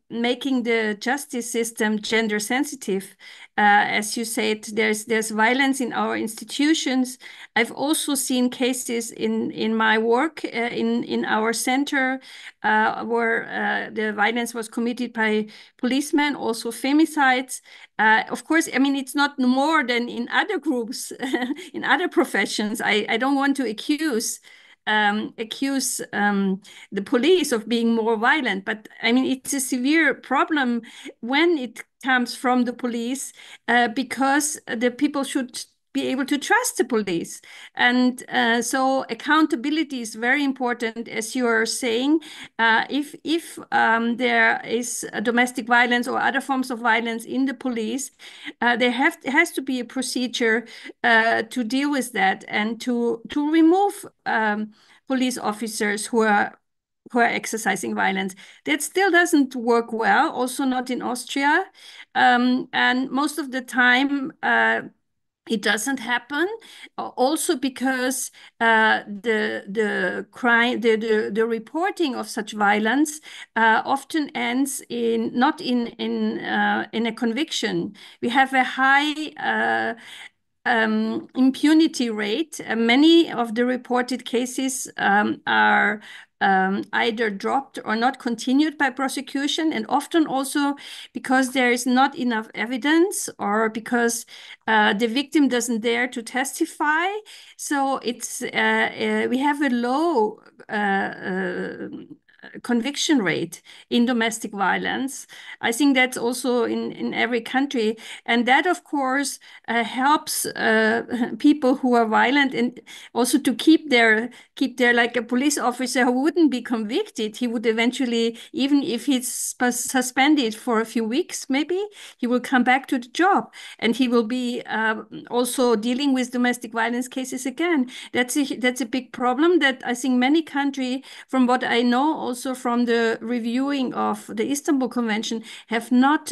making the justice system gender sensitive. As you said, there's violence in our institutions. I've also seen cases in my work in our center where the violence was committed by policemen, also femicides. Of course, I mean, it's not more than in other groups, in other professions. I don't want to accuse the police of being more violent, but I mean, it's a severe problem when it comes from the police, because the people should be able to trust the police. And so accountability is very important, as you are saying. If there is domestic violence or other forms of violence in the police, there has to be a procedure to deal with that, and to remove police officers who are exercising violence. That still doesn't work well, also not in Austria. And most of the time, it doesn't happen, also because the crime, the reporting of such violence often ends not in a conviction. We have a high impunity rate. Many of the reported cases are either dropped or not continued by prosecution, and often also because there is not enough evidence, or because the victim doesn't dare to testify. So it's we have a low conviction rate in domestic violence. I think that's also in every country, and that of course helps people who are violent, and also to keep their, like a police officer who wouldn't be convicted, he would eventually, even if he's suspended for a few weeks, maybe he will come back to the job, and he will be also dealing with domestic violence cases again. That's a big problem that I think many countries, from what I know, also from the reviewing of the Istanbul Convention, have not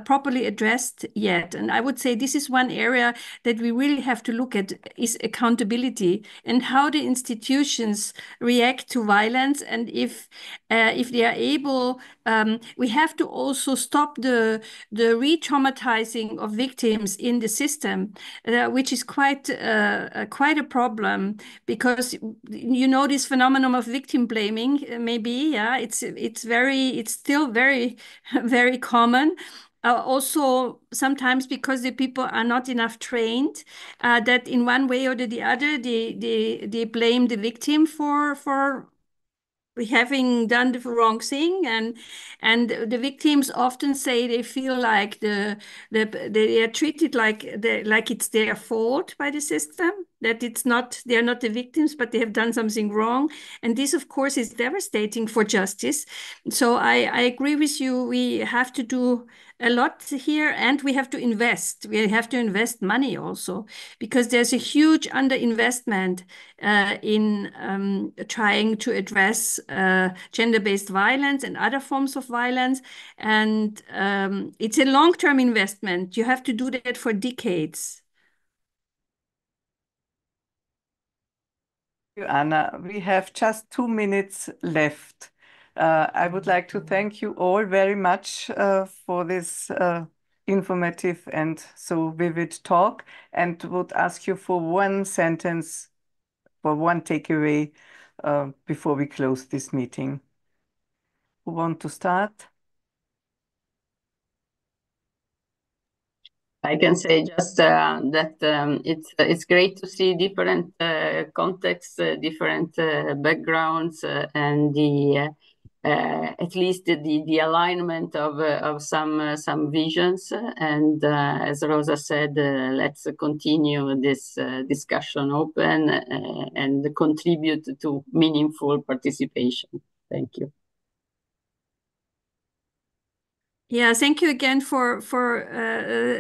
properly addressed yet. And I would say this is one area that we really have to look at, is accountability, and how the institutions react to violence, and if they are able, we have to also stop the re-traumatizing of victims in the system, which is quite a problem, because this phenomenon of victim blaming, maybe, yeah, it's still very very common. Also, sometimes because the people are not enough trained, that in one way or the other, they blame the victim for having done the wrong thing, and the victims often say they feel like they are treated like it's their fault by the system, that they're not the victims, but they have done something wrong, and this of course is devastating for justice. So I agree with you. We have to do a lot here, and we have to invest. We have to invest money also, because there's a huge underinvestment in trying to address gender-based violence and other forms of violence. And it's a long-term investment. You have to do that for decades. Thank you, Anna. We have just 2 minutes left. I would like to thank you all very much for this informative and so vivid talk, and would ask you for one sentence, for one takeaway before we close this meeting. Who want to start? I can say just that it's great to see different contexts, different backgrounds, and at least the alignment of some visions. And as Rosa said, let's continue this discussion open and contribute to meaningful participation. Thank you. Yeah, thank you again for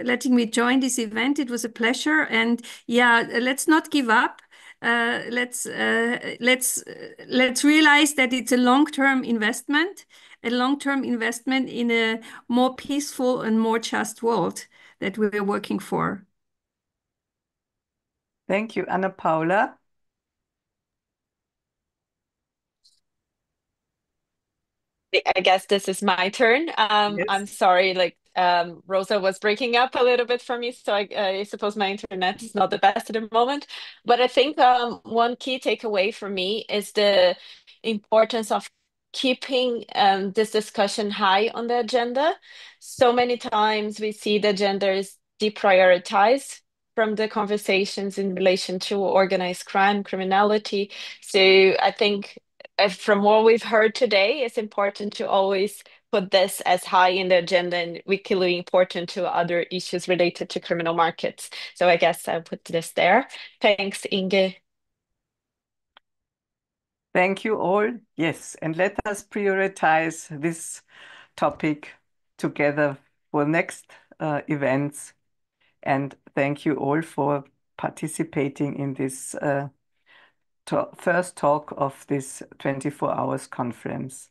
letting me join this event. It was a pleasure, and yeah, let's not give up. Let's realize that it's a long-term investment in a more peaceful and more just world that we're working for. Thank you, Anna Paula. I guess this is my turn. Yes. I'm sorry, Rosa was breaking up a little bit for me, so I suppose my internet is not the best at the moment. But I think one key takeaway for me is the importance of keeping this discussion high on the agenda. So many times we see the agenda is deprioritized from the conversations in relation to organized crime, criminality. So I think from what we've heard today, it's important to always put this as high in the agenda and equally important to other issues related to criminal markets. So I guess I'll put this there. Thanks, Inge. Thank you all. Yes, and let us prioritize this topic together for next events. And thank you all for participating in this first talk of this 24 hours conference.